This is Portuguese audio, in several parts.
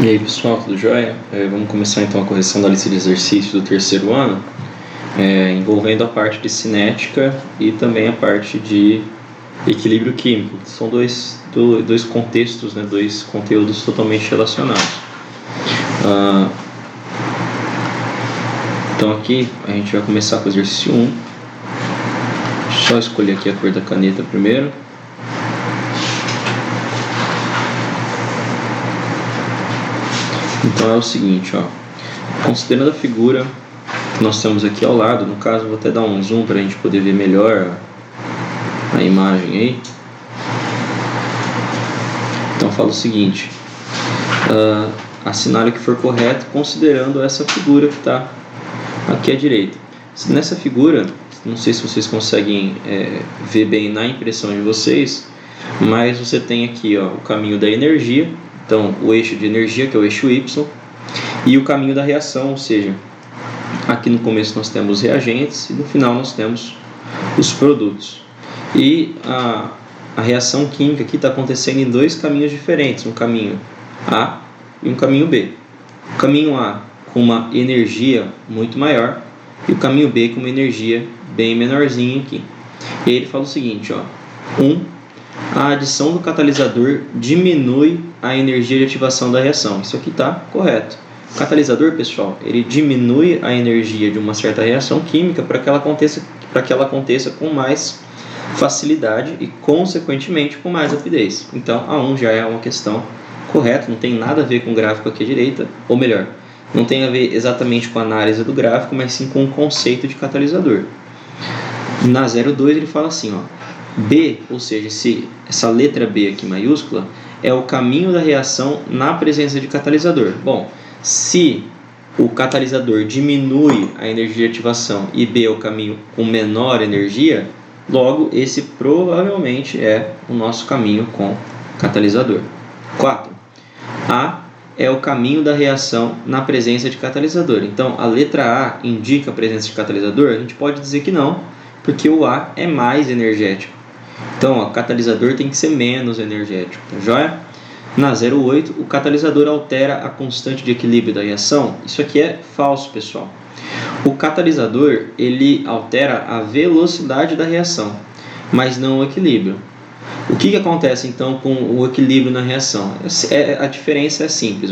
E aí pessoal, tudo jóia? Vamos começar então a correção da lista de exercícios do terceiro ano, envolvendo a parte de cinética e também a parte de equilíbrio químico, que são dois contextos, né, dois conteúdos totalmente relacionados. Então aqui a gente vai começar com o exercício 1, só escolher aqui a cor da caneta primeiro. Então é o seguinte, considerando a figura que nós temos aqui ao lado, no caso vou até dar um zoom para a gente poder ver melhor a imagem aí. Então fala o seguinte, assinale o que for correto considerando essa figura que está aqui à direita. Nessa figura, não sei se vocês conseguem ver bem na impressão de vocês, mas você tem aqui o caminho da energia. Então, o eixo de energia, que é o eixo Y, e o caminho da reação, ou seja, aqui no começo nós temos os reagentes e no final nós temos os produtos. E a reação química aqui está acontecendo em dois caminhos diferentes, um caminho A e um caminho B. O caminho A com uma energia muito maior e o caminho B com uma energia bem menorzinha aqui. E aí ele fala o seguinte, a adição do catalisador diminui a energia de ativação da reação. Isso aqui está correto. O catalisador, pessoal, ele diminui a energia de uma certa reação química para que ela aconteça com mais facilidade e, consequentemente, com mais rapidez. Então, a 1 já é uma questão correta, não tem nada a ver com o gráfico aqui à direita, ou melhor, não tem a ver exatamente com a análise do gráfico, mas sim com o conceito de catalisador. Na 02 ele fala assim, B, ou seja, essa letra B aqui maiúscula, é o caminho da reação na presença de catalisador. Bom, se o catalisador diminui a energia de ativação e B é o caminho com menor energia, logo esse provavelmente é o nosso caminho com catalisador. 4. A é o caminho da reação na presença de catalisador. Então, a letra A indica a presença de catalisador? A gente pode dizer que não, porque o A é mais energético. Então, o catalisador tem que ser menos energético, tá joia? Na 08, o catalisador altera a constante de equilíbrio da reação. Isso aqui é falso, pessoal. O catalisador, ele altera a velocidade da reação, mas não o equilíbrio. O que acontece, então, com o equilíbrio na reação? A diferença é simples,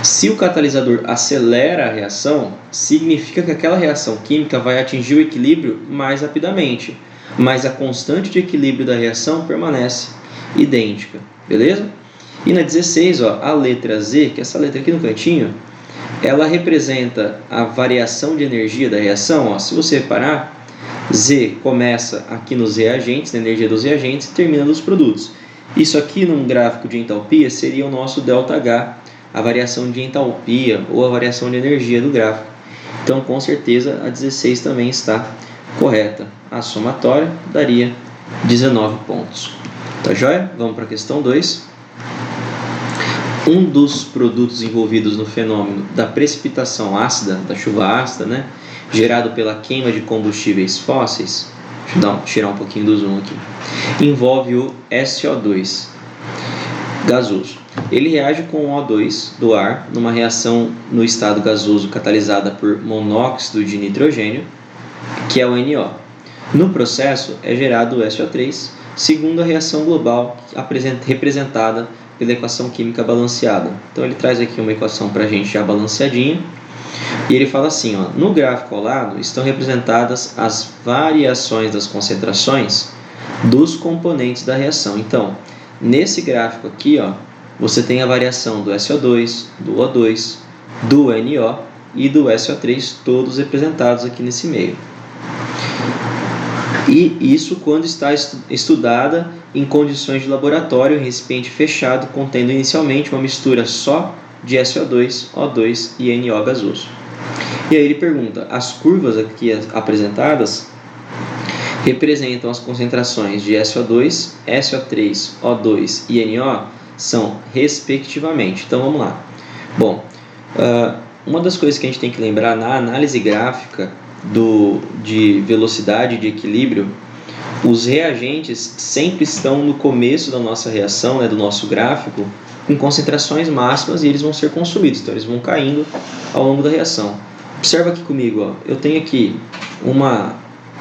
Se o catalisador acelera a reação, significa que aquela reação química vai atingir o equilíbrio mais rapidamente, mas a constante de equilíbrio da reação permanece idêntica, beleza? E na 16, a letra Z, que é essa letra aqui no cantinho, ela representa a variação de energia da reação. Se você reparar, Z começa aqui nos reagentes, na energia dos reagentes, e termina nos produtos. Isso aqui num gráfico de entalpia seria o nosso ΔH, a variação de entalpia ou a variação de energia do gráfico. Então, com certeza, a 16 também está correta. A somatória daria 19 pontos. Tá joia? Vamos para a questão 2. Um dos produtos envolvidos no fenômeno da precipitação ácida, da chuva ácida, gerado pela queima de combustíveis fósseis, deixa eu tirar um pouquinho do zoom aqui, envolve o SO2 gasoso. Ele reage com o O2 do ar numa reação no estado gasoso catalisada por monóxido de nitrogênio, que é o NO. No processo é gerado o SO3, segundo a reação global representada pela equação química balanceada. Então ele traz aqui uma equação para a gente já balanceadinha. E ele fala assim, no gráfico ao lado estão representadas as variações das concentrações dos componentes da reação. Então, nesse gráfico aqui, você tem a variação do SO2, do O2, do NO e do SO3, todos representados aqui nesse meio. E isso quando está estudada em condições de laboratório em recipiente fechado, contendo inicialmente uma mistura só de SO2, O2 e NO gasoso. E aí ele pergunta, as curvas aqui apresentadas representam as concentrações de SO2, SO3, O2 e NO são respectivamente. Então vamos lá. Bom, uma das coisas que a gente tem que lembrar na análise gráfica de velocidade e de equilíbrio, os reagentes sempre estão no começo da nossa reação, do nosso gráfico, com concentrações máximas e eles vão ser consumidos, então eles vão caindo ao longo da reação. Observa aqui comigo, ó. Eu tenho aqui uma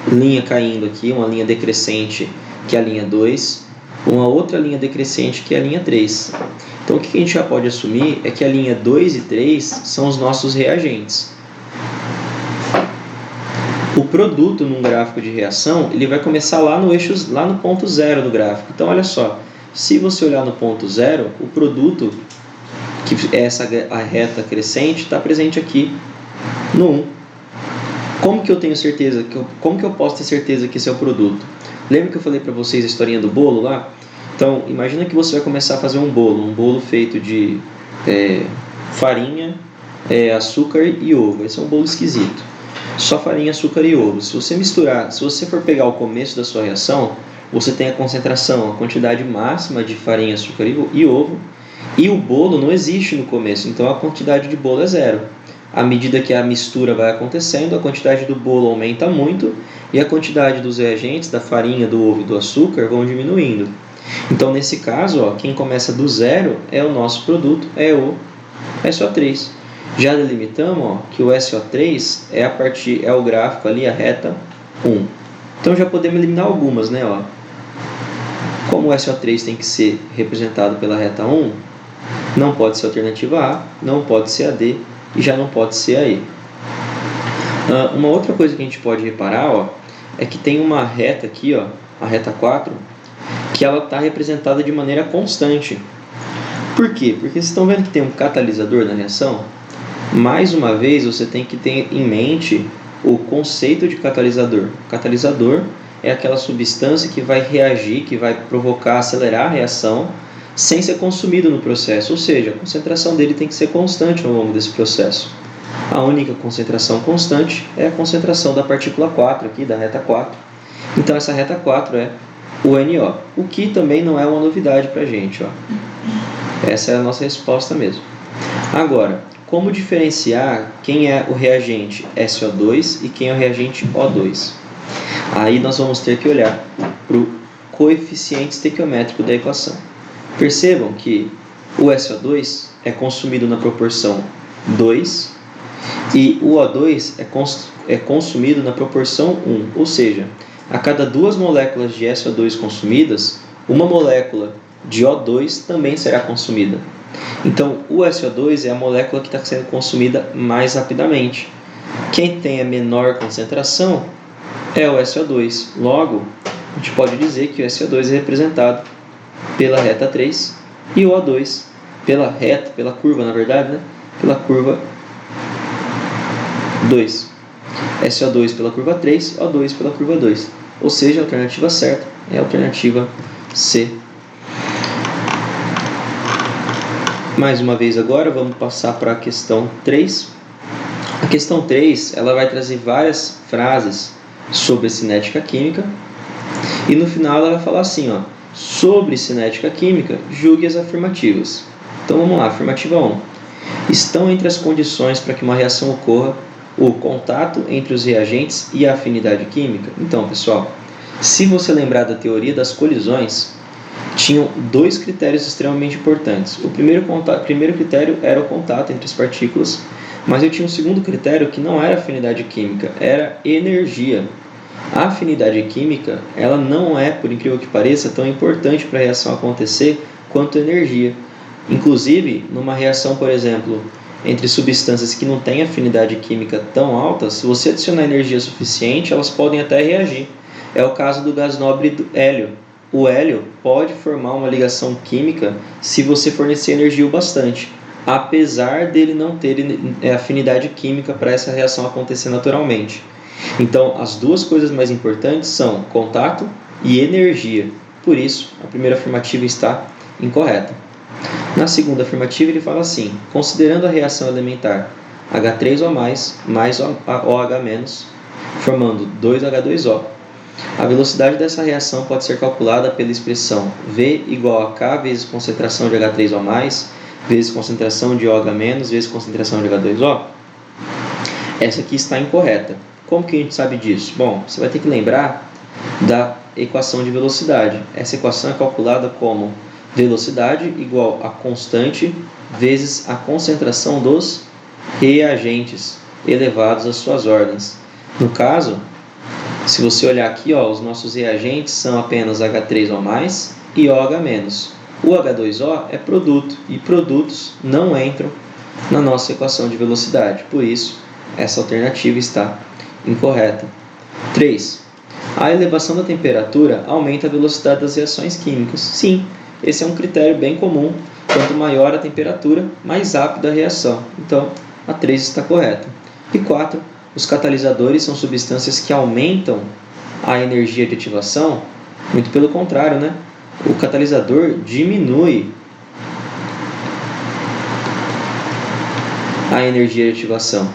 linha caindo aqui, uma linha decrescente, que é a linha 2, uma outra linha decrescente, que é a linha 3. Então o que a gente já pode assumir é que a linha 2 e 3 são os nossos reagentes. O produto num gráfico de reação, ele vai começar lá no eixo, lá no ponto 0 do gráfico. Então olha só, se você olhar no ponto 0, o produto, que é a reta crescente, está presente aqui no 1. Como que eu tenho certeza, como que eu posso ter certeza que esse é o produto? Lembra que eu falei para vocês a historinha do bolo lá? Então, imagina que você vai começar a fazer um bolo feito de farinha, açúcar e ovo. Esse é um bolo esquisito. Só farinha, açúcar e ovo. Se você misturar, se você for pegar o começo da sua reação, você tem a concentração, a quantidade máxima de farinha, açúcar e ovo, e o bolo não existe no começo, então a quantidade de bolo é 0. À medida que a mistura vai acontecendo, a quantidade do bolo aumenta muito e a quantidade dos reagentes, da farinha, do ovo e do açúcar, vão diminuindo. Então, nesse caso, ó, quem começa do 0 é o nosso produto, é o SO3. Já delimitamos, ó, que o SO3 é o gráfico ali, a reta 1. Então já podemos eliminar algumas, né? Ó. Como o SO3 tem que ser representado pela reta 1, não pode ser a alternativa A, não pode ser a D e já não pode ser a E. Uma outra coisa que a gente pode reparar, ó, é que tem uma reta aqui, ó, a reta 4, que ela está representada de maneira constante. Por quê? Porque vocês estão vendo que tem um catalisador na reação? Mais uma vez, você tem que ter em mente o conceito de catalisador. O catalisador é aquela substância que vai reagir, que vai provocar, acelerar a reação, sem ser consumido no processo. Ou seja, a concentração dele tem que ser constante ao longo desse processo. A única concentração constante é a concentração da partícula 4, aqui, da reta 4. Então, essa reta 4 é o NO, o que também não é uma novidade para a gente. Ó. Essa é a nossa resposta mesmo. Agora, como diferenciar quem é o reagente SO2 e quem é o reagente O2? Aí nós vamos ter que olhar para o coeficiente estequiométrico da equação. Percebam que o SO2 é consumido na proporção 2 e o O2 é consumido na proporção 1, ou seja, a cada 2 moléculas de SO2 consumidas, uma molécula de O2 também será consumida. Então, o SO2 é a molécula que está sendo consumida mais rapidamente. Quem tem a menor concentração é o SO2. Logo, a gente pode dizer que o SO2 é representado pela reta 3 e o O2 pela curva, na verdade, né? Pela curva 2. SO2 pela curva 3, O2 pela curva 2. Ou seja, a alternativa certa é a alternativa C. Mais uma vez agora, vamos passar para a questão 3. A questão 3, ela vai trazer várias frases sobre cinética química. E no final ela vai falar assim, ó, sobre cinética química, julgue as afirmativas. Então vamos lá, afirmativa 1. Estão entre as condições para que uma reação ocorra o contato entre os reagentes e a afinidade química? Então, pessoal, se você lembrar da teoria das colisões, tinham 2 critérios extremamente importantes. O primeiro critério era o contato entre as partículas, mas eu tinha um segundo critério que não era afinidade química, era energia. A afinidade química, ela não é, por incrível que pareça, tão importante para a reação acontecer quanto a energia. Inclusive, numa reação, por exemplo, entre substâncias que não têm afinidade química tão alta, se você adicionar energia suficiente, elas podem até reagir. É o caso do gás nobre do hélio. O hélio pode formar uma ligação química se você fornecer energia o bastante, apesar dele não ter afinidade química para essa reação acontecer naturalmente. Então, as duas coisas mais importantes são contato e energia. Por isso, a primeira afirmativa está incorreta. Na segunda afirmativa, ele fala assim: considerando a reação elementar H3O+, mais OH-, formando 2H2O, a velocidade dessa reação pode ser calculada pela expressão V igual a K vezes concentração de H3O+, vezes concentração de OH-, vezes concentração de H2O. Essa aqui está incorreta. Como que a gente sabe disso? Bom, você vai ter que lembrar da equação de velocidade. Essa equação é calculada como velocidade igual a constante vezes a concentração dos reagentes elevados às suas ordens. No caso, se você olhar aqui, ó, os nossos reagentes são apenas H3O+, e OH-. O H2O é produto, e produtos não entram na nossa equação de velocidade. Por isso, essa alternativa está incorreta. 3. A elevação da temperatura aumenta a velocidade das reações químicas. Sim, esse é um critério bem comum. Quanto maior a temperatura, mais rápida a reação. Então, a 3 está correta. E 4. Os catalisadores são substâncias que aumentam a energia de ativação. Muito pelo contrário, né? O catalisador diminui a energia de ativação.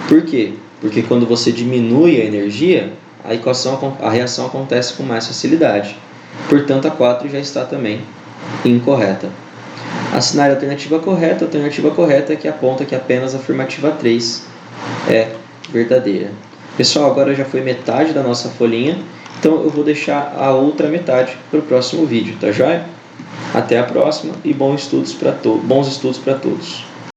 Por quê? Porque quando você diminui a energia, a reação acontece com mais facilidade. Portanto, a 4 já está também incorreta. Assinar a alternativa correta. A alternativa correta é que aponta que apenas a afirmativa 3 é verdadeira. Pessoal, agora já foi metade da nossa folhinha, então eu vou deixar a outra metade para o próximo vídeo, tá joia? Até a próxima e bons estudos para todos.